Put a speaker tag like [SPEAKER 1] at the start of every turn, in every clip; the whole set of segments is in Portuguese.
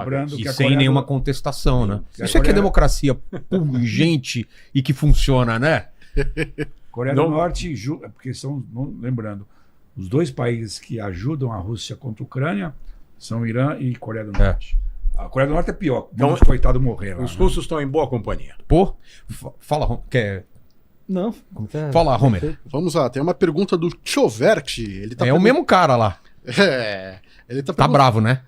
[SPEAKER 1] Lembrando que
[SPEAKER 2] E
[SPEAKER 1] a
[SPEAKER 2] sem
[SPEAKER 1] Coreia
[SPEAKER 2] nenhuma
[SPEAKER 1] do-
[SPEAKER 2] contestação, né?
[SPEAKER 1] Que a
[SPEAKER 2] Isso é que é
[SPEAKER 1] Coreia-
[SPEAKER 2] democracia pungente e que funciona, né?
[SPEAKER 1] Coreia
[SPEAKER 3] Não-
[SPEAKER 1] do Norte, porque são, lembrando, os dois países que ajudam a Rússia contra a Ucrânia são Irã e Coreia do Norte. A Coreia do Norte é pior.
[SPEAKER 3] Então,
[SPEAKER 1] Muitos coitados morreram.
[SPEAKER 3] Os russos estão em boa companhia.
[SPEAKER 2] Pô, fala,
[SPEAKER 4] Não. Tá.
[SPEAKER 2] fala, Homer.
[SPEAKER 5] Vamos lá, tem uma pergunta do Choverti. Ele tá
[SPEAKER 2] É o mesmo cara lá.
[SPEAKER 5] Ele tá
[SPEAKER 2] Tá bravo, né?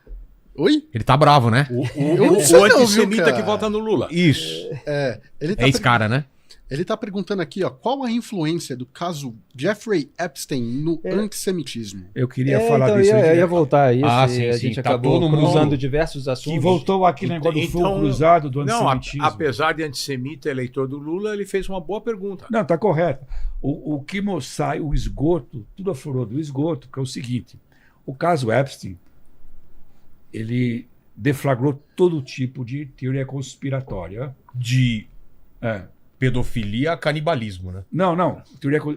[SPEAKER 5] Oi?
[SPEAKER 2] Ele tá bravo, né?
[SPEAKER 5] Eu não sei
[SPEAKER 3] O
[SPEAKER 5] não,
[SPEAKER 3] antissemita
[SPEAKER 5] viu, cara?
[SPEAKER 3] que vota no Lula.
[SPEAKER 2] Isso.
[SPEAKER 5] Ele
[SPEAKER 2] É esse cara, né?
[SPEAKER 5] Ele tá perguntando aqui, ó, qual a influência do caso Jeffrey Epstein no antissemitismo?
[SPEAKER 1] Eu queria falar
[SPEAKER 4] então,
[SPEAKER 1] disso.
[SPEAKER 4] eu ia voltar a isso.
[SPEAKER 2] Ah,
[SPEAKER 4] e
[SPEAKER 2] sim,
[SPEAKER 4] a
[SPEAKER 2] sim,
[SPEAKER 4] gente
[SPEAKER 2] tá
[SPEAKER 4] acabou
[SPEAKER 2] todo mundo-
[SPEAKER 4] cruzando diversos
[SPEAKER 1] Que
[SPEAKER 4] assuntos.
[SPEAKER 1] voltou aquele negócio do fogo cruzado, do
[SPEAKER 3] Não,
[SPEAKER 1] antissemitismo.
[SPEAKER 3] apesar de antissemita, eleitor do Lula, ele fez uma boa pergunta.
[SPEAKER 1] Não, tá correto. O que sai, o esgoto, tudo aflorou do esgoto, que é o seguinte: o caso Epstein, ele deflagrou todo tipo de teoria conspiratória.
[SPEAKER 2] De
[SPEAKER 1] É.
[SPEAKER 2] pedofilia a canibalismo, né?
[SPEAKER 1] Não.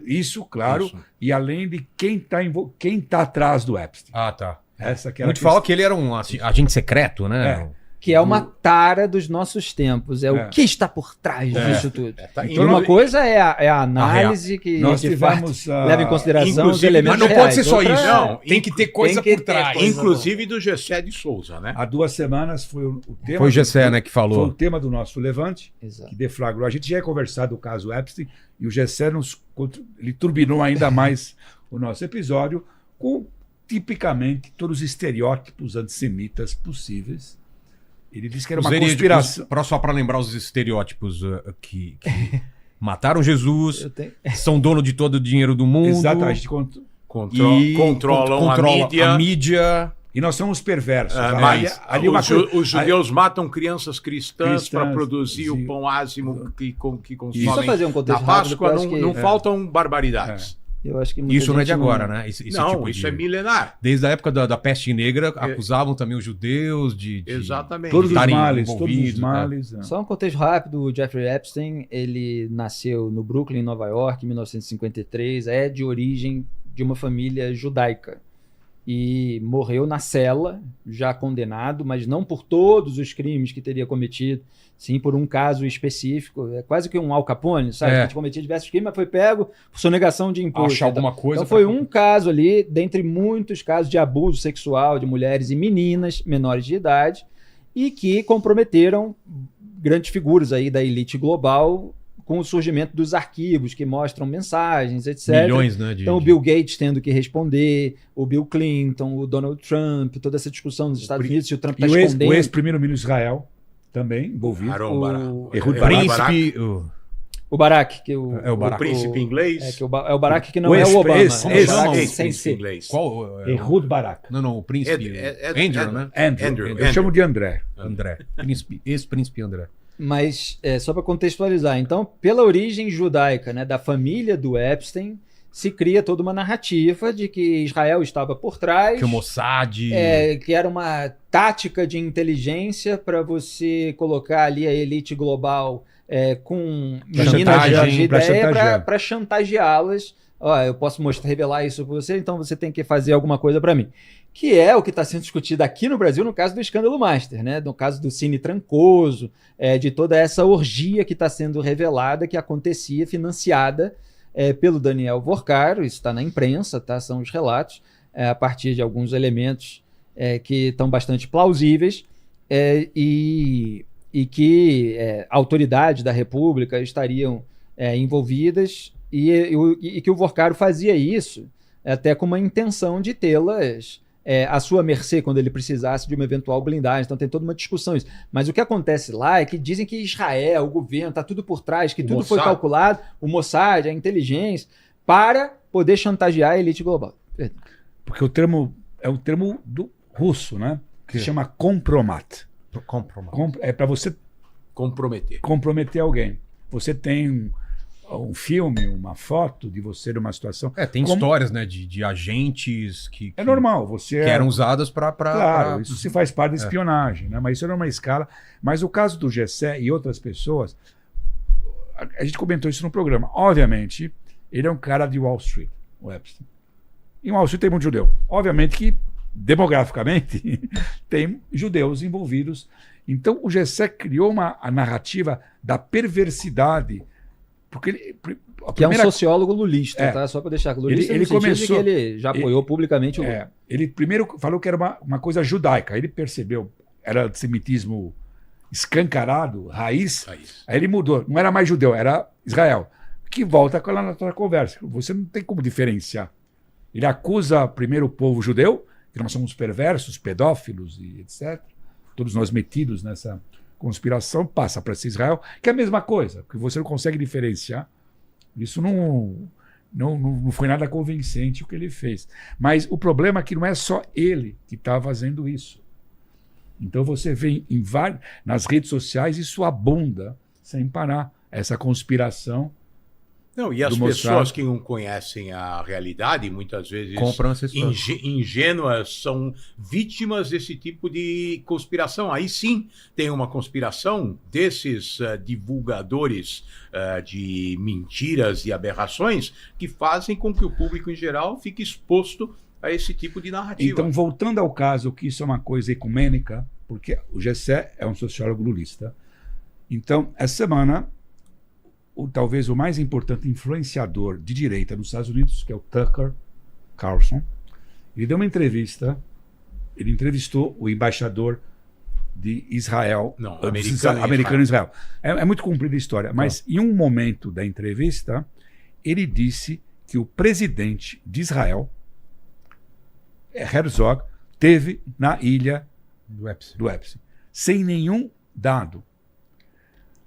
[SPEAKER 1] Isso, claro,
[SPEAKER 2] Isso.
[SPEAKER 1] e além de quem tá atrás do Epstein.
[SPEAKER 2] Ah, tá.
[SPEAKER 1] Essa que era
[SPEAKER 2] Muito
[SPEAKER 1] a
[SPEAKER 2] fala que ele era um agente secreto, né?
[SPEAKER 4] Que é uma tara dos nossos tempos. É,
[SPEAKER 1] É.
[SPEAKER 4] o que está por trás disso tudo.
[SPEAKER 3] Tá,
[SPEAKER 4] E
[SPEAKER 1] Então,
[SPEAKER 4] uma
[SPEAKER 1] nós-
[SPEAKER 4] coisa é a análise que
[SPEAKER 1] Nós
[SPEAKER 4] de
[SPEAKER 1] tivemos
[SPEAKER 4] fato, leva em consideração os
[SPEAKER 3] inclusive,
[SPEAKER 4] elementos
[SPEAKER 2] Mas não
[SPEAKER 4] reais.
[SPEAKER 2] pode ser só
[SPEAKER 4] Outra-
[SPEAKER 2] isso.
[SPEAKER 3] Não,
[SPEAKER 2] Tem que ter coisa
[SPEAKER 4] tem que
[SPEAKER 2] por
[SPEAKER 4] ter
[SPEAKER 2] trás.
[SPEAKER 4] coisa.
[SPEAKER 3] inclusive do Gessé de Souza, né?
[SPEAKER 1] há 2 semanas foi o tema.
[SPEAKER 2] Foi o Gessé, né, que
[SPEAKER 1] Foi o
[SPEAKER 2] falou.
[SPEAKER 1] tema do nosso Levante,
[SPEAKER 4] Exato.
[SPEAKER 1] que deflagrou. A gente já ia conversar do caso Epstein e o Gessé ele turbinou ainda mais o nosso episódio com tipicamente todos os estereótipos antissemitas possíveis. Ele disse que era uma conspiração.
[SPEAKER 2] Só para lembrar os estereótipos que mataram Jesus,
[SPEAKER 4] Eu tenho-
[SPEAKER 2] são dono de todo o dinheiro do mundo.
[SPEAKER 1] Exatamente.
[SPEAKER 2] E
[SPEAKER 3] Controlam a mídia.
[SPEAKER 1] E nós somos perversos.
[SPEAKER 3] Mas
[SPEAKER 1] Ali uma coisa-
[SPEAKER 3] os judeus matam crianças cristãs para
[SPEAKER 1] Cristãs,
[SPEAKER 3] produzir o
[SPEAKER 1] sim.
[SPEAKER 3] pão ázimo que
[SPEAKER 4] Só
[SPEAKER 3] consomem
[SPEAKER 4] fazer um contexto
[SPEAKER 3] na
[SPEAKER 4] rápido,
[SPEAKER 3] Páscoa.
[SPEAKER 4] eu acho que-
[SPEAKER 3] Não faltam barbaridades.
[SPEAKER 4] Eu acho que muita
[SPEAKER 2] Isso não é de
[SPEAKER 4] gente
[SPEAKER 2] agora, né? Esse
[SPEAKER 3] Não,
[SPEAKER 2] tipo
[SPEAKER 3] isso
[SPEAKER 2] de-
[SPEAKER 3] é milenar.
[SPEAKER 2] Desde a época da peste negra, acusavam também os judeus de
[SPEAKER 3] Exatamente.
[SPEAKER 1] Todos os
[SPEAKER 2] estarem
[SPEAKER 1] males, todos os
[SPEAKER 2] envolvidos, né?
[SPEAKER 1] males. né?
[SPEAKER 4] Só um contexto rápido, o Jeffrey Epstein, ele nasceu no Brooklyn, Nova York, em 1953, é de origem de uma família judaica e morreu na cela, já condenado, mas não por todos os crimes que teria cometido, sim por um caso específico, é quase que um Al Capone, sabe?
[SPEAKER 2] É.
[SPEAKER 4] Que cometia diversos crimes, mas foi pego por sonegação de imposto.
[SPEAKER 2] Achar alguma coisa.
[SPEAKER 4] Então foi
[SPEAKER 2] pra-
[SPEAKER 4] um caso ali, dentre muitos casos de abuso sexual de mulheres e meninas menores de idade, e que comprometeram grandes figuras aí da elite global com o surgimento dos arquivos que mostram mensagens, etc.
[SPEAKER 2] Milhões, né?
[SPEAKER 4] Então o Bill Gates tendo que responder, o Bill Clinton, o Donald Trump, toda essa discussão nos Estados Unidos, se o Trump
[SPEAKER 1] E
[SPEAKER 4] está
[SPEAKER 1] o
[SPEAKER 4] escondendo.
[SPEAKER 1] ex-primeiro-ministro de Israel também envolvido.
[SPEAKER 3] Aaron
[SPEAKER 1] Ehud
[SPEAKER 2] O
[SPEAKER 1] Barak.
[SPEAKER 2] príncipe.
[SPEAKER 4] O Barack, que o,
[SPEAKER 2] É o Barack.
[SPEAKER 3] príncipe inglês.
[SPEAKER 4] É, que é o Barack que não
[SPEAKER 1] O
[SPEAKER 4] é o Obama.
[SPEAKER 1] ex-
[SPEAKER 4] é o
[SPEAKER 1] ex-
[SPEAKER 4] Barack
[SPEAKER 2] não,
[SPEAKER 4] sem
[SPEAKER 3] príncipe
[SPEAKER 4] ser.
[SPEAKER 3] inglês.
[SPEAKER 2] Qual?
[SPEAKER 1] Ehud Barak.
[SPEAKER 2] Não, o príncipe. Andrew, né?
[SPEAKER 1] Andrew. Eu
[SPEAKER 3] Andrew.
[SPEAKER 1] chamo de André.
[SPEAKER 2] André. Ex-príncipe André.
[SPEAKER 4] Mas, só para contextualizar, então, pela origem judaica, né, da família do Epstein, se cria toda uma narrativa de que Israel estava por trás,
[SPEAKER 2] Que o Mossad.
[SPEAKER 4] que era uma tática de inteligência para você colocar ali a elite global com
[SPEAKER 1] Pra
[SPEAKER 4] meninas
[SPEAKER 1] chantagem,
[SPEAKER 4] de
[SPEAKER 1] pra
[SPEAKER 4] ideia
[SPEAKER 1] chantagear.
[SPEAKER 4] para chantageá-las. Ó, eu posso revelar isso para você, então você tem que fazer alguma coisa para mim. Que é o que está sendo discutido aqui no Brasil no caso do escândalo Master, né? No caso do Cine Trancoso, de toda essa orgia que está sendo revelada, que acontecia, financiada pelo Daniel Vorcaro, isso está na imprensa, tá? São os relatos, a partir de alguns elementos que estão bastante plausíveis e que autoridades da República estariam envolvidas e que o Vorcaro fazia isso até com uma intenção de tê-las à sua mercê quando ele precisasse de uma eventual blindagem. Então tem toda uma discussão isso. Mas o que acontece lá é que dizem que Israel, o governo, está tudo por trás, que tudo foi calculado, o Mossad, a inteligência, para poder chantagear a elite global.
[SPEAKER 1] Porque o termo é o termo do russo, né? Que se chama compromat. É para você comprometer alguém. Você tem um filme, uma foto de você numa situação.
[SPEAKER 2] Tem histórias, né, de agentes que
[SPEAKER 1] É normal, você
[SPEAKER 2] que eram usadas para.
[SPEAKER 1] Claro, isso se faz parte da espionagem, né? Mas isso era uma escala. Mas o caso do Gessé e outras pessoas, a gente comentou isso no programa. Obviamente, ele é um cara de Wall Street, o Epstein. Em Wall Street tem muito judeu. Obviamente que demograficamente, tem judeus envolvidos. Então, o Gessé criou a narrativa da perversidade, porque
[SPEAKER 4] que é um sociólogo lulista, tá? Só para deixar claro.
[SPEAKER 1] Ele começou,
[SPEAKER 4] que ele já apoiou publicamente o Lula.
[SPEAKER 1] Ele primeiro falou que era uma coisa judaica. Ele percebeu, era antissemitismo escancarado, raiz. Aí ele mudou. Não era mais judeu, era Israel. Que volta com a nossa conversa. Você não tem como diferenciar. Ele acusa primeiro o povo judeu, que nós somos perversos, pedófilos e etc. Todos nós metidos nessa conspiração, passa para ser Israel, que é a mesma coisa, que você não consegue diferenciar. Isso não foi nada convincente o que ele fez. Mas o problema é que não é só ele que está fazendo isso. Então você vê nas redes sociais, isso abunda sem parar, essa conspiração.
[SPEAKER 3] Não, e as pessoas que não conhecem a realidade, muitas vezes
[SPEAKER 2] compram essas
[SPEAKER 3] ingênuas, são vítimas desse tipo de conspiração. Aí sim tem uma conspiração desses divulgadores de mentiras e aberrações que fazem com que o público em geral fique exposto a esse tipo de narrativa.
[SPEAKER 1] Então, voltando ao caso, que isso é uma coisa ecumênica, porque o Gessé é um sociólogo lulista. Então, essa semana, talvez o mais importante influenciador de direita nos Estados Unidos, que é o Tucker Carlson, ele deu uma entrevista, ele entrevistou o embaixador de Israel, americano em Israel. É muito comprida a história, mas em um momento da entrevista, ele disse que o presidente de Israel, Herzog, teve na ilha do Epstein, sem nenhum dado.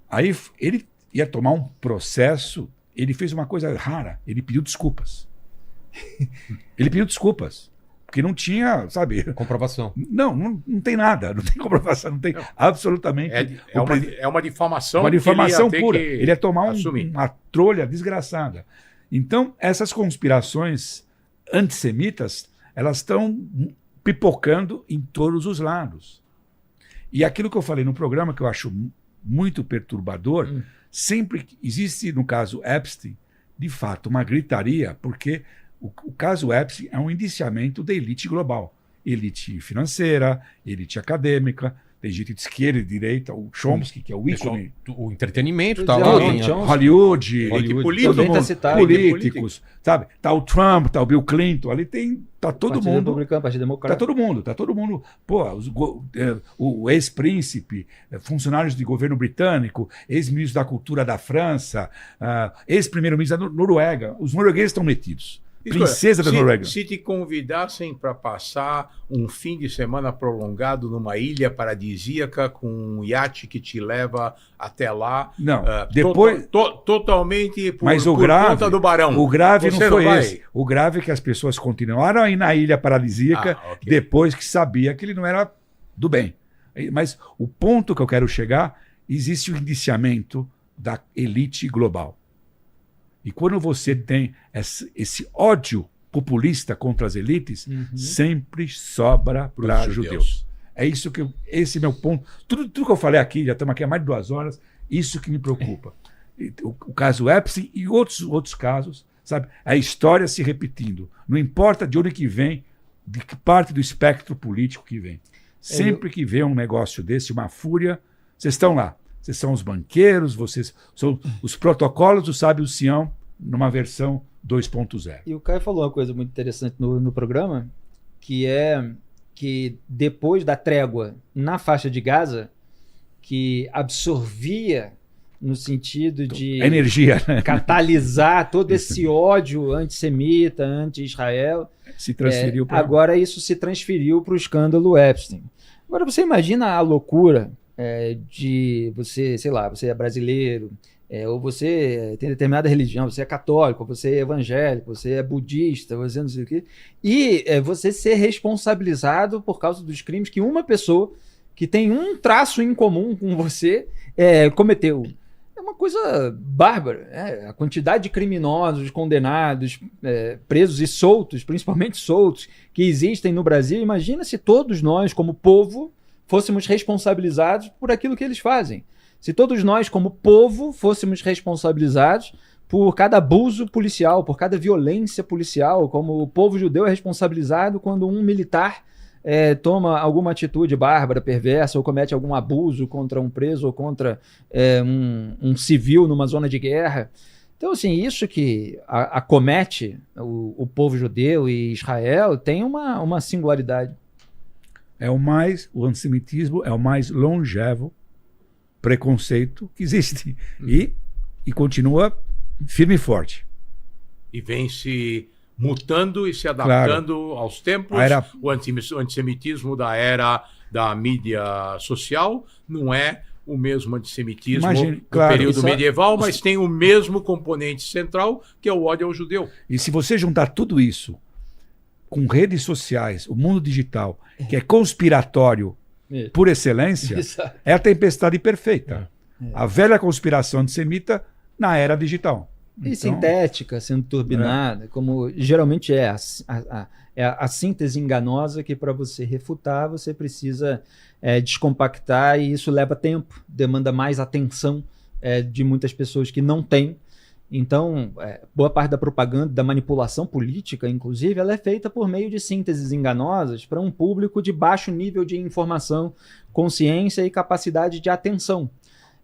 [SPEAKER 1] Aí ele ia tomar um processo, ele fez uma coisa rara, ele pediu desculpas. Ele pediu desculpas, porque não tinha, sabe...
[SPEAKER 2] Comprovação.
[SPEAKER 1] Não tem nada, não tem comprovação, não tem absolutamente...
[SPEAKER 3] É uma difamação.
[SPEAKER 1] Uma difamação pura. Ele ia tomar uma trolha desgraçada. Então, essas conspirações antissemitas, elas estão pipocando em todos os lados. E aquilo que eu falei no programa, que eu acho muito perturbador, sempre existe, no caso Epstein, de fato, uma gritaria, porque o caso Epstein é um indiciamento da elite global. Elite financeira, elite acadêmica, tem gente de esquerda e de direita, o Chomsky, que é o ícone.
[SPEAKER 2] O entretenimento, tá
[SPEAKER 1] lá. Hollywood, políticos, sabe? Tá o Trump, tá o Bill Clinton, ali tá todo mundo.
[SPEAKER 4] Partido Democrata.
[SPEAKER 1] Tá todo mundo. Pô, o ex-príncipe, funcionários de governo britânico, ex-ministro da cultura da França, ex-primeiro-ministro da Noruega. Os noruegueses estão metidos. Princesa da Noruega.
[SPEAKER 3] Se te convidassem para passar um fim de semana prolongado numa ilha paradisíaca com um iate que te leva até lá,
[SPEAKER 1] não, depois
[SPEAKER 3] totalmente por
[SPEAKER 1] grave,
[SPEAKER 3] conta do barão.
[SPEAKER 1] O grave não foi esse. O grave é que as pessoas continuaram a ir na ilha paradisíaca depois que sabia que ele não era do bem. Mas o ponto que eu quero chegar, existe o indiciamento da elite global. E quando você tem esse ódio populista contra as elites, sempre sobra para judeus. É isso que esse é meu ponto. Tudo que eu falei aqui, já estamos aqui há mais de 2 horas, isso que me preocupa. O caso Epstein e outros casos, sabe? A história se repetindo. Não importa de onde que vem, de que parte do espectro político que vem. Sempre que vê um negócio desse, uma fúria, vocês estão lá. Vocês são os banqueiros, vocês são os protocolos do sábio Sião numa versão 2.0.
[SPEAKER 4] E o Caio falou uma coisa muito interessante no programa, que é que depois da trégua na faixa de Gaza, que absorvia no sentido de
[SPEAKER 1] energia, né?
[SPEAKER 4] Catalisar todo esse ódio antissemita, anti-Israel,
[SPEAKER 1] se transferiu
[SPEAKER 4] agora isso se transferiu para o escândalo Epstein. Agora você imagina a loucura de você, sei lá, você é brasileiro, ou você tem determinada religião, você é católico, você é evangélico, você é budista, você não sei o quê, e você ser responsabilizado por causa dos crimes que uma pessoa que tem um traço em comum com você cometeu. É uma coisa bárbara. A quantidade de criminosos, condenados, presos e soltos, principalmente soltos, que existem no Brasil. Imagina se todos nós, como povo, fôssemos responsabilizados por aquilo que eles fazem. Se todos nós, como povo, fôssemos responsabilizados por cada abuso policial, por cada violência policial, como o povo judeu é responsabilizado quando um militar toma alguma atitude bárbara, perversa, ou comete algum abuso contra um preso ou contra um civil numa zona de guerra. Então, assim, isso que acomete o povo judeu e Israel tem uma singularidade.
[SPEAKER 1] O antissemitismo é o mais longevo preconceito que existe. E continua firme e forte.
[SPEAKER 3] E vem se mutando e se adaptando aos tempos. O antissemitismo da era da mídia social não é o mesmo antissemitismo do período medieval, mas tem o mesmo componente central, que é o ódio ao judeu.
[SPEAKER 1] E se você juntar tudo isso com redes sociais, o mundo digital, que é conspiratório por excelência, é a tempestade perfeita. A velha conspiração antissemita na era digital.
[SPEAKER 4] E sintética, sendo turbinada, como geralmente é a síntese enganosa que para você refutar, você precisa descompactar, e isso leva tempo, demanda mais atenção de muitas pessoas que não têm. Então, boa parte da propaganda, da manipulação política, inclusive, ela é feita por meio de sínteses enganosas para um público de baixo nível de informação, consciência e capacidade de atenção.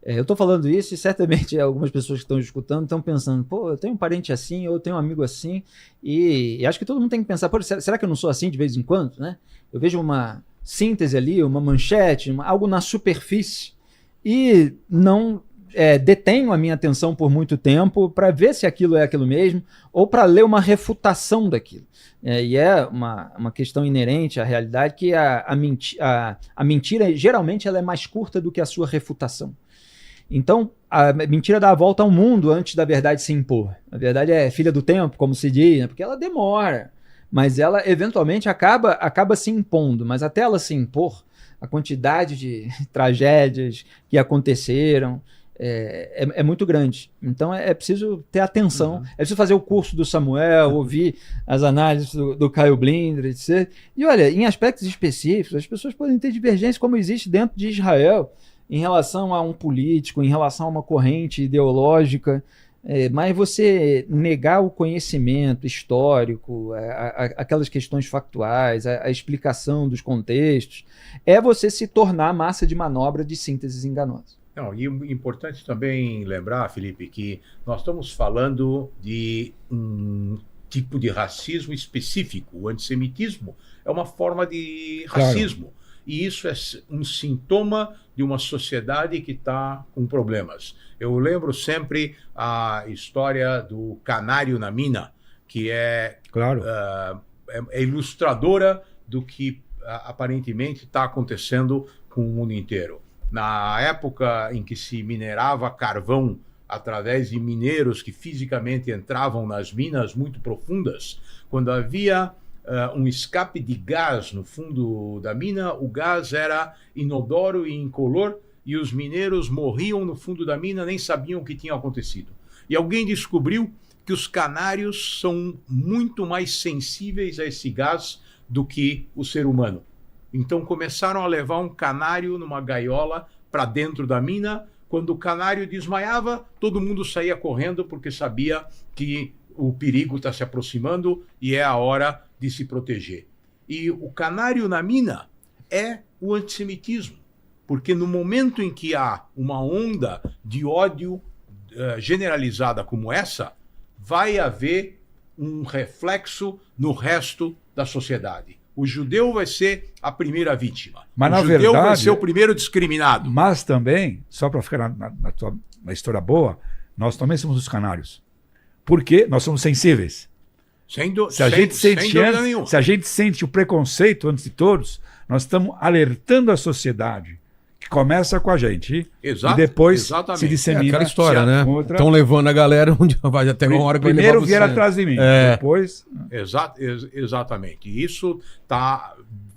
[SPEAKER 4] Eu estou falando isso e certamente algumas pessoas que estão escutando estão pensando, pô, eu tenho um parente assim, ou eu tenho um amigo assim, e acho que todo mundo tem que pensar, pô, será que eu não sou assim de vez em quando, né? Eu vejo uma síntese ali, uma manchete, algo na superfície, e não detenho a minha atenção por muito tempo para ver se aquilo é aquilo mesmo, ou para ler uma refutação daquilo. E é uma questão inerente à realidade que a mentira, geralmente, ela é mais curta do que a sua refutação. Então, a mentira dá a volta ao mundo antes da verdade se impor. A verdade é filha do tempo, como se diz, né? Porque ela demora, mas ela eventualmente acaba se impondo. Mas até ela se impor, a quantidade de tragédias que aconteceram é muito grande. Então é preciso ter atenção, é preciso fazer o curso do Samuel, ouvir as análises do Caio Blinder, etc. E olha, em aspectos específicos, as pessoas podem ter divergência, como existe dentro de Israel, em relação a um político, em relação a uma corrente ideológica, mas você negar o conhecimento histórico, aquelas questões factuais, a explicação dos contextos, é você se tornar massa de manobra de sínteses enganosas.
[SPEAKER 3] Não, e importante também lembrar, Felipe, que nós estamos falando de um tipo de racismo específico. O antissemitismo é uma forma de racismo. Claro. E isso é um sintoma de uma sociedade que está com problemas. Eu lembro sempre a história do canário na mina, que é ilustradora do que aparentemente está acontecendo com o mundo inteiro. Na época em que se minerava carvão através de mineiros que fisicamente entravam nas minas muito profundas, quando havia um escape de gás no fundo da mina, o gás era inodoro e incolor, e os mineiros morriam no fundo da mina, nem sabiam o que tinha acontecido. E alguém descobriu que os canários são muito mais sensíveis a esse gás do que o ser humano. Então começaram a levar um canário numa gaiola para dentro da mina. Quando o canário desmaiava, todo mundo saía correndo porque sabia que o perigo está se aproximando e é a hora de se proteger. E o canário na mina é o antissemitismo, porque no momento em que há uma onda de ódio generalizada como essa, vai haver um reflexo no resto da sociedade. O judeu vai ser a primeira vítima.
[SPEAKER 1] Mas,
[SPEAKER 3] o judeu vai ser o primeiro discriminado.
[SPEAKER 1] Mas também, só para ficar na história boa, nós também somos os canários. Porque nós somos sensíveis. Se a gente sente o preconceito antes de todos, nós estamos alertando a sociedade, que começa com a gente.
[SPEAKER 3] Exato,
[SPEAKER 1] e depois se dissemina.
[SPEAKER 2] Aquela história, né? Estão levando a galera onde vai até uma hora que
[SPEAKER 1] primeiro vieram atrás de mim, depois...
[SPEAKER 3] Exatamente. E isso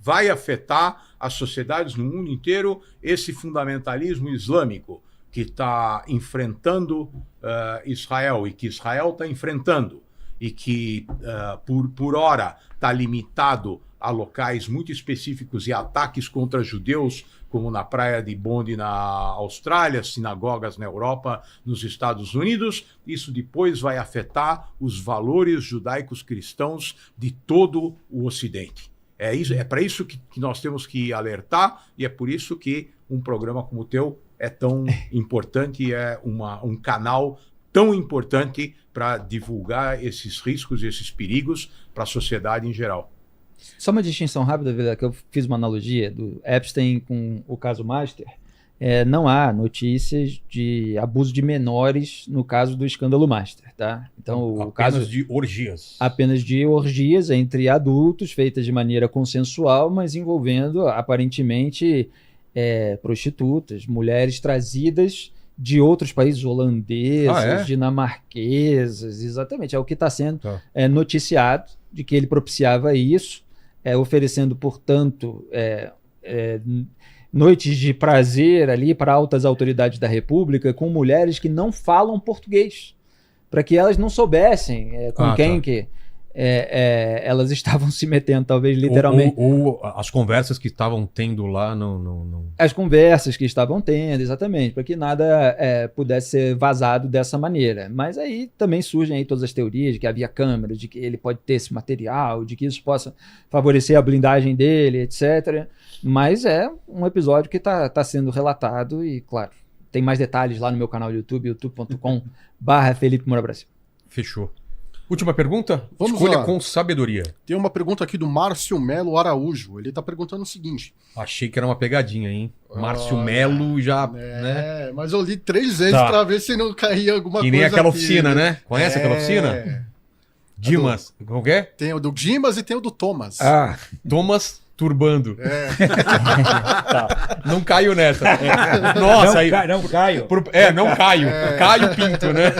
[SPEAKER 3] vai afetar as sociedades no mundo inteiro, esse fundamentalismo islâmico que está enfrentando Israel e que Israel está enfrentando e que, por hora, está limitado a locais muito específicos e ataques contra judeus, como na Praia de Bonde, na Austrália, sinagogas na Europa, nos Estados Unidos. Isso depois vai afetar os valores judaicos cristãos de todo o Ocidente. É para isso que nós temos que alertar, e é por isso que um programa como o teu é tão importante, é um canal tão importante para divulgar esses riscos e esses perigos para a sociedade em geral.
[SPEAKER 4] Só uma distinção rápida, Vila, que eu fiz uma analogia do Epstein com o caso Master. Não há notícias de abuso de menores no caso do escândalo Master, tá? Então, o caso
[SPEAKER 2] de orgias.
[SPEAKER 4] Apenas de orgias entre adultos, feitas de maneira consensual, mas envolvendo, aparentemente, prostitutas, mulheres trazidas de outros países, holandesas, dinamarquesas, exatamente. É o que está sendo noticiado, de que ele propiciava isso, oferecendo, portanto, noites de prazer ali para altas autoridades da República com mulheres que não falam português, para que elas não soubessem com quem que elas estavam se metendo, talvez literalmente.
[SPEAKER 2] Ou as conversas que estavam tendo lá
[SPEAKER 4] As conversas que estavam tendo, exatamente, para que nada pudesse ser vazado dessa maneira. Mas aí também surgem aí todas as teorias de que havia câmeras, de que ele pode ter esse material, de que isso possa favorecer a blindagem dele, etc. Mas é um episódio que está sendo relatado e, claro, tem mais detalhes lá no meu canal do YouTube, youtube.com/Felipe Moura Brasil.
[SPEAKER 2] Fechou. Última pergunta?
[SPEAKER 5] Vamos
[SPEAKER 2] Escolha
[SPEAKER 5] lá.
[SPEAKER 2] com sabedoria.
[SPEAKER 5] Tem uma pergunta aqui do Márcio Melo Araújo. Ele tá perguntando o seguinte.
[SPEAKER 2] Achei que era uma pegadinha, hein? Márcio Melo já, né?
[SPEAKER 5] Mas eu li 3 vezes pra ver se não caía alguma coisa.
[SPEAKER 2] Que nem aquela
[SPEAKER 5] aqui,
[SPEAKER 2] oficina, né? Conhece aquela oficina? Dimas. Como que é?
[SPEAKER 5] Tem o do Dimas e tem o do Thomas.
[SPEAKER 2] Thomas turbando. Não caio nessa. Nossa,
[SPEAKER 1] não,
[SPEAKER 2] aí.
[SPEAKER 1] Não caio.
[SPEAKER 2] Não caio. Caio Pinto, né?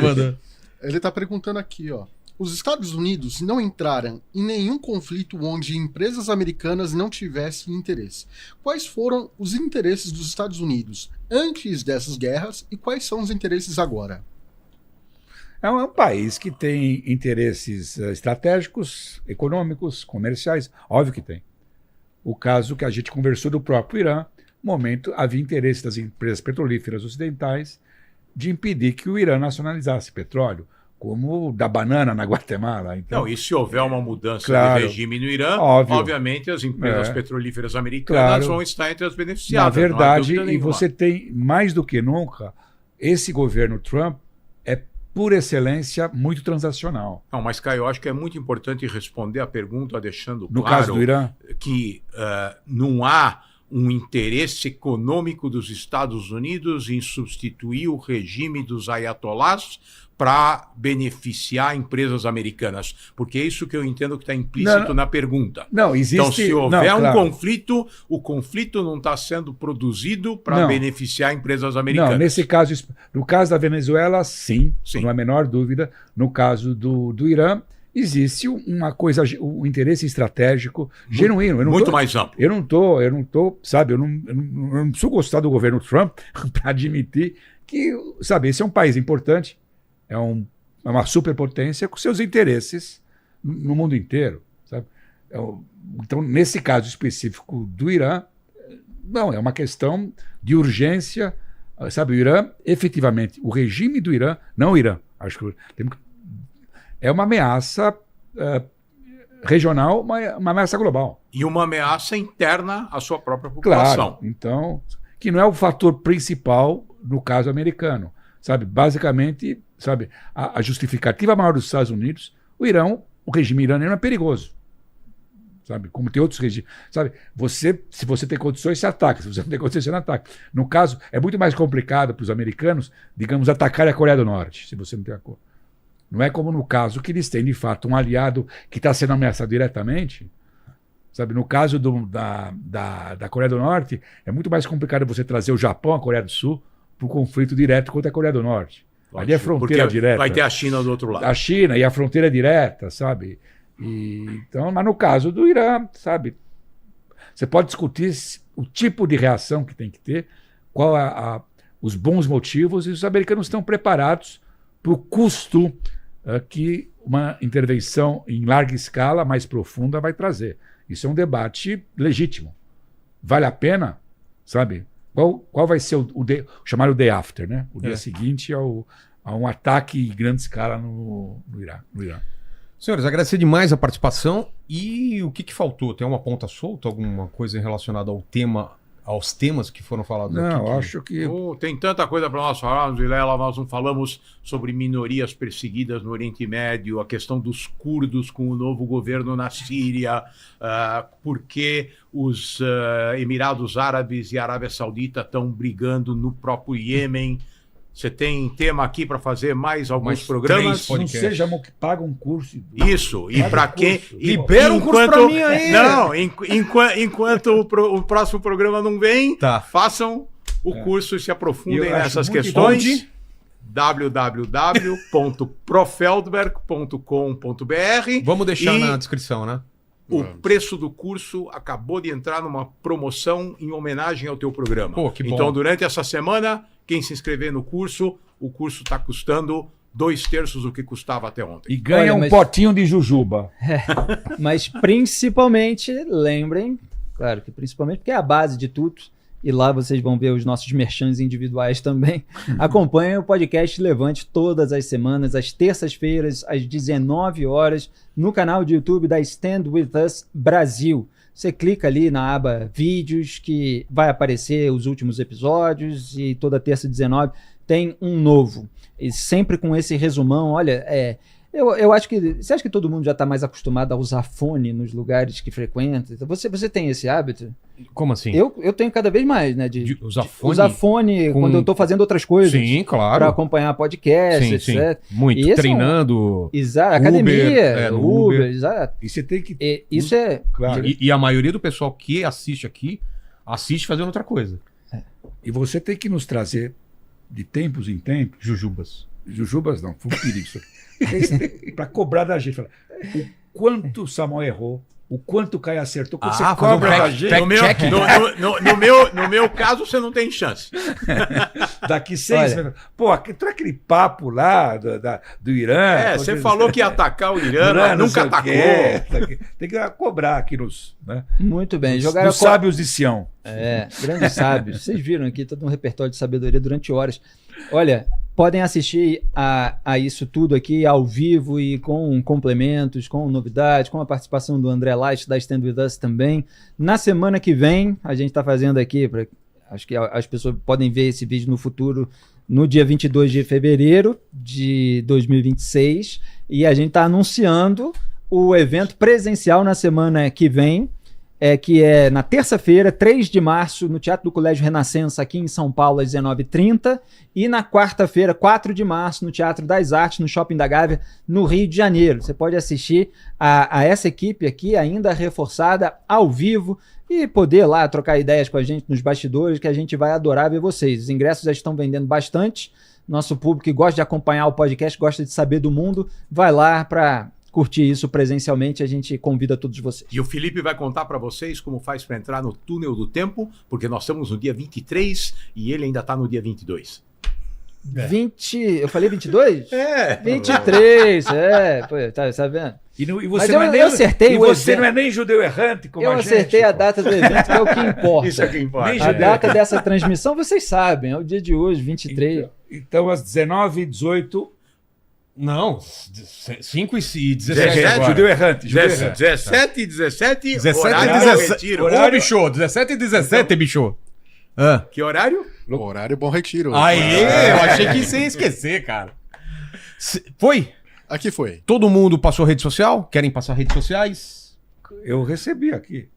[SPEAKER 2] Manda.
[SPEAKER 5] Ele está perguntando aqui, ó. Os Estados Unidos não entraram em nenhum conflito onde empresas americanas não tivessem interesse. Quais foram os interesses dos Estados Unidos antes dessas guerras e quais são os interesses agora?
[SPEAKER 1] É um país que tem interesses estratégicos, econômicos, comerciais. Óbvio que tem. O caso que a gente conversou do próprio Irã, no momento havia interesse das empresas petrolíferas ocidentais de impedir que o Irã nacionalizasse petróleo, como da banana na Guatemala. Então,
[SPEAKER 3] e se houver uma mudança de regime no Irã, obviamente as empresas petrolíferas americanas vão estar entre as beneficiadas.
[SPEAKER 1] Na verdade, e você tem, mais do que nunca, esse governo Trump é, por excelência, muito transacional.
[SPEAKER 3] Não, mas, Caio, eu acho que é muito importante responder a pergunta deixando
[SPEAKER 1] no caso do Irã,
[SPEAKER 3] que não há um interesse econômico dos Estados Unidos em substituir o regime dos ayatolás para beneficiar empresas americanas. Porque é isso que eu entendo que está implícito na pergunta.
[SPEAKER 1] Não, existe...
[SPEAKER 3] Então, se houver um conflito, o conflito não está sendo produzido para beneficiar empresas americanas.
[SPEAKER 1] Não, nesse caso, no caso da Venezuela, sim, não há a menor dúvida. No caso do Irã, existe uma coisa, um interesse estratégico genuíno.
[SPEAKER 3] Muito mais amplo.
[SPEAKER 1] Eu não tô, sabe, eu não preciso gostar do governo Trump para admitir que, sabe, esse é um país importante, é uma superpotência com seus interesses no mundo inteiro, sabe? Então, nesse caso específico do Irã, não, é uma questão de urgência, sabe, o Irã, efetivamente, o regime do Irã, não o Irã, acho que é uma ameaça regional, uma ameaça global.
[SPEAKER 3] E uma ameaça interna à sua própria população.
[SPEAKER 1] Claro, então, que não é o fator principal no caso americano. Sabe, basicamente, sabe, a justificativa maior dos Estados Unidos, o regime iraniano é perigoso. Sabe, como tem outros regimes. Sabe, se você tem condições, você ataca. Se você não tem condições, você não ataca. No caso, é muito mais complicado para os americanos, digamos, atacar a Coreia do Norte, se você não tem acordo. Não é como no caso que eles têm, de fato, um aliado que está sendo ameaçado diretamente. Sabe, no caso da Coreia do Norte, é muito mais complicado você trazer o Japão, a Coreia do Sul, para o conflito direto contra a Coreia do Norte. Ali é fronteira direta.
[SPEAKER 3] Vai ter a China do outro lado.
[SPEAKER 1] A China e a fronteira direta, sabe? Então, mas no caso do Irã, sabe? Você pode discutir o tipo de reação que tem que ter, qual os bons motivos, e os americanos estão preparados para o custo que uma intervenção em larga escala, mais profunda, vai trazer. Isso é um debate legítimo. Vale a pena, sabe? Qual vai ser o chamado day after, né? O dia seguinte a um ataque em grande escala no Irã.
[SPEAKER 2] Senhores, agradecer demais a participação. E o que faltou? Tem uma ponta solta? Alguma coisa relacionada aos temas que foram falados aqui?
[SPEAKER 1] Não, acho que...
[SPEAKER 3] Tem tanta coisa para nós falarmos, Vilela. Nós não falamos sobre minorias perseguidas no Oriente Médio, a questão dos curdos com o novo governo na Síria, porque os Emirados Árabes e a Arábia Saudita estão brigando no próprio Iêmen. Você tem tema aqui para fazer mais alguns programas?
[SPEAKER 1] Não seja que paga um curso.
[SPEAKER 3] Isso, e para quem...
[SPEAKER 2] Libera um curso para mim aí!
[SPEAKER 3] Não, enquanto o próximo programa não vem, façam o curso e se aprofundem nessas questões. www.profeldberg.com.br.
[SPEAKER 2] Vamos deixar na descrição, né?
[SPEAKER 3] O preço do curso acabou de entrar numa promoção em homenagem ao teu programa.
[SPEAKER 2] Pô, que bom.
[SPEAKER 3] Então, durante essa semana, quem se inscrever no curso, o curso está custando 2/3 do que custava até ontem.
[SPEAKER 1] E ganha um potinho de jujuba.
[SPEAKER 4] Mas principalmente, lembrem, claro que principalmente porque é a base de tudo, e lá vocês vão ver os nossos merchans individuais também. Acompanhem o podcast Levante todas as semanas, às terças-feiras, às 19 horas, no canal de YouTube da Stand With Us Brasil. Você clica ali na aba Vídeos, que vai aparecer os últimos episódios, e toda terça 19 tem um novo. E sempre com esse resumão, olha, eu acho que... Você acha que todo mundo já está mais acostumado a usar fone nos lugares que frequenta? Você tem esse hábito?
[SPEAKER 2] Como assim?
[SPEAKER 4] Eu tenho cada vez mais, né? De
[SPEAKER 2] usar fone?
[SPEAKER 4] Usar fone quando eu estou fazendo outras coisas.
[SPEAKER 2] Sim, claro.
[SPEAKER 4] Para acompanhar podcast, etc.
[SPEAKER 2] Sim. Muito.
[SPEAKER 4] E
[SPEAKER 2] treinando.
[SPEAKER 4] Exato. Academia,
[SPEAKER 2] Uber.
[SPEAKER 4] Exato.
[SPEAKER 1] E você tem que...
[SPEAKER 4] Isso é...
[SPEAKER 1] Claro.
[SPEAKER 2] E a maioria do pessoal que assiste aqui, assiste fazendo outra coisa.
[SPEAKER 1] E você tem que nos trazer, de tempos em tempos...
[SPEAKER 2] Jujubas.
[SPEAKER 1] Jujubas não, foi um perigo isso aqui. Para cobrar da gente. Falar, o quanto o Samuel errou, o quanto o Caio acertou, quando você cobra da gente.
[SPEAKER 3] No meu caso, você não tem chance.
[SPEAKER 1] Daqui 6 meses. Pô, aquele papo lá do Irã.
[SPEAKER 3] Você falou que ia atacar o Irã, nunca atacou.
[SPEAKER 1] Tem que cobrar aqui nos. Né?
[SPEAKER 4] Muito bem.
[SPEAKER 1] Nos sábios de Sião.
[SPEAKER 4] Grandes sábios. Vocês viram aqui todo um repertório de sabedoria durante horas. Olha. Podem assistir a isso tudo aqui ao vivo e com complementos, com novidades, com a participação do André Light da Stand With Us também. Na semana que vem, a gente está fazendo aqui, acho que as pessoas podem ver esse vídeo no futuro, no dia 22 de fevereiro de 2026, e a gente está anunciando o evento presencial na semana que vem, que é na terça-feira, 3 de março, no Teatro do Colégio Renascença, aqui em São Paulo, às 19h30, e na quarta-feira, 4 de março, no Teatro das Artes, no Shopping da Gávea, no Rio de Janeiro. Você pode assistir a essa equipe aqui, ainda reforçada, ao vivo, e poder lá trocar ideias com a gente nos bastidores, que a gente vai adorar ver vocês. Os ingressos já estão vendendo bastante. Nosso público que gosta de acompanhar o podcast, gosta de saber do mundo, vai lá para curtir isso presencialmente, a gente convida todos vocês.
[SPEAKER 3] E o Felipe vai contar para vocês como faz para entrar no túnel do tempo, porque nós estamos no dia 23 e ele ainda está no dia 22.
[SPEAKER 4] 20... Eu falei 22? 23, pô, tá sabendo?
[SPEAKER 1] E você eu
[SPEAKER 4] acertei
[SPEAKER 1] você não é nem judeu errante como
[SPEAKER 4] eu
[SPEAKER 1] a gente.
[SPEAKER 4] Acertei a data do evento, que é o que importa.
[SPEAKER 3] Isso é o que importa.
[SPEAKER 4] A data dessa transmissão, vocês sabem, é o dia de hoje, 23.
[SPEAKER 1] Então às 19h18...
[SPEAKER 2] Não, 5 e 17
[SPEAKER 1] Judeu errante.
[SPEAKER 3] 17 e 17.
[SPEAKER 2] 17 e 17. Ô, bicho, 17 e 17, bicho.
[SPEAKER 3] Que horário?
[SPEAKER 5] Horário Bom Retiro.
[SPEAKER 2] Aí, eu achei que você ia esquecer, cara. Foi?
[SPEAKER 5] Aqui foi.
[SPEAKER 2] Todo mundo passou rede social? Querem passar redes sociais?
[SPEAKER 1] Eu recebi aqui.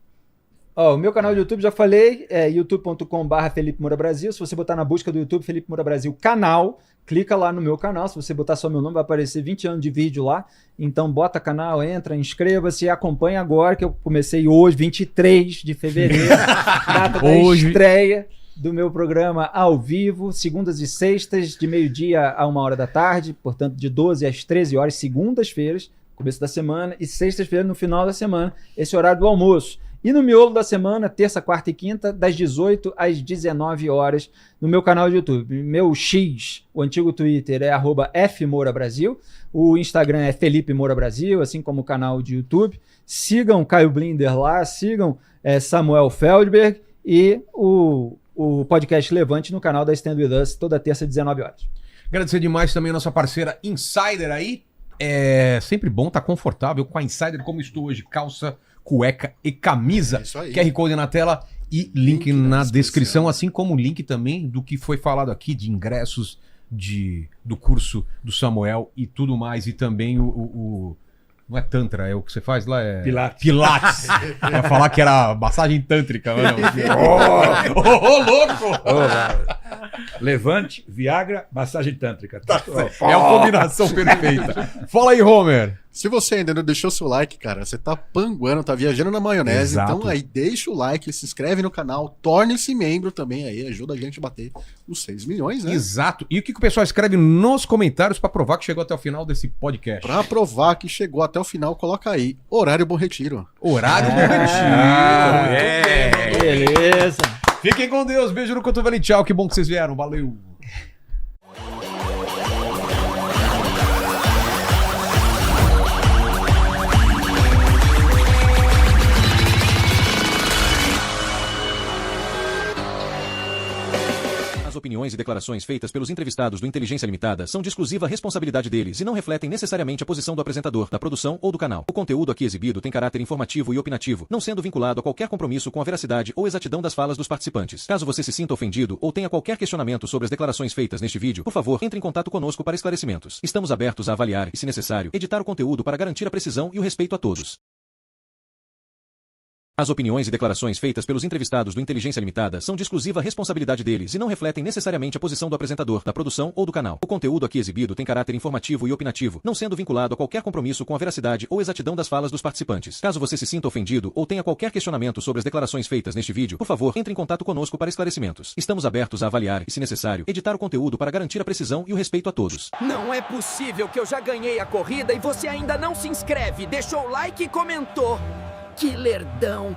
[SPEAKER 4] O meu canal do YouTube, já falei, é youtube.com/Felipe Moura Brasil. Se você botar na busca do YouTube Felipe Moura Brasil canal, clica lá no meu canal. Se você botar só meu nome, vai aparecer 20 anos de vídeo lá. Então bota canal, entra, inscreva-se e acompanha agora, que eu comecei hoje, 23 de fevereiro, data da estreia do meu programa ao vivo, segundas e sextas, de meio-dia a 1h da tarde, portanto de 12 às 13 horas, segundas-feiras, começo da semana, e sextas-feiras no final da semana, esse horário do almoço. E no miolo da semana, terça, quarta e quinta, das 18 às 19 horas, no meu canal de YouTube. Meu X, o antigo Twitter, é @FMouraBrasil. O Instagram é Felipe Moura Brasil, assim como o canal de YouTube. Sigam Caio Blinder lá, sigam Samuel Feldberg e o podcast Levante no canal da Stand With Us, toda terça às 19 horas.
[SPEAKER 2] Agradecer demais também a nossa parceira Insider aí. É sempre bom, tá confortável com a Insider, como estou hoje, calça, cueca e camisa.
[SPEAKER 5] Isso aí.
[SPEAKER 2] QR Code na tela e link na descrição, assim como o link também do que foi falado aqui de ingressos do curso do Samuel e tudo mais. E também não é Tantra, é o que você faz lá? É Pilates. Eu ia falar que era massagem tântrica. Mas não.
[SPEAKER 1] louco! Levante, Viagra, massagem tântrica.
[SPEAKER 2] É a combinação perfeita. Fala aí, Homer.
[SPEAKER 5] Se você ainda não deixou seu like, cara, você tá panguando, tá viajando na maionese.
[SPEAKER 2] Exato.
[SPEAKER 5] Então aí deixa o like, se inscreve no canal, torne-se membro também aí, ajuda a gente a bater os 6 milhões, né?
[SPEAKER 2] Exato. E o que o pessoal escreve nos comentários pra provar que chegou até o final desse podcast?
[SPEAKER 5] Pra provar que chegou até o final, coloca aí, horário Bom Retiro.
[SPEAKER 2] Horário Bom Retiro.
[SPEAKER 4] Beleza.
[SPEAKER 2] Fiquem com Deus, beijo no cotovelo e tchau, que bom que vocês vieram, valeu.
[SPEAKER 6] As opiniões e declarações feitas pelos entrevistados do Inteligência Limitada são de exclusiva responsabilidade deles e não refletem necessariamente a posição do apresentador, da produção ou do canal. O conteúdo aqui exibido tem caráter informativo e opinativo, não sendo vinculado a qualquer compromisso com a veracidade ou exatidão das falas dos participantes. Caso você se sinta ofendido ou tenha qualquer questionamento sobre as declarações feitas neste vídeo, por favor, entre em contato conosco para esclarecimentos. Estamos abertos a avaliar e, se necessário, editar o conteúdo para garantir a precisão e o respeito a todos. As opiniões e declarações feitas pelos entrevistados do Inteligência Limitada são de exclusiva responsabilidade deles e não refletem necessariamente a posição do apresentador, da produção ou do canal. O conteúdo aqui exibido tem caráter informativo e opinativo, não sendo vinculado a qualquer compromisso com a veracidade ou exatidão das falas dos participantes. Caso você se sinta ofendido ou tenha qualquer questionamento sobre as declarações feitas neste vídeo, por favor, entre em contato conosco para esclarecimentos. Estamos abertos a avaliar e, se necessário, editar o conteúdo para garantir a precisão e o respeito a todos.
[SPEAKER 7] Não é possível que eu já ganhei a corrida e você ainda não se inscreve, deixou o like e comentou. Que lerdão!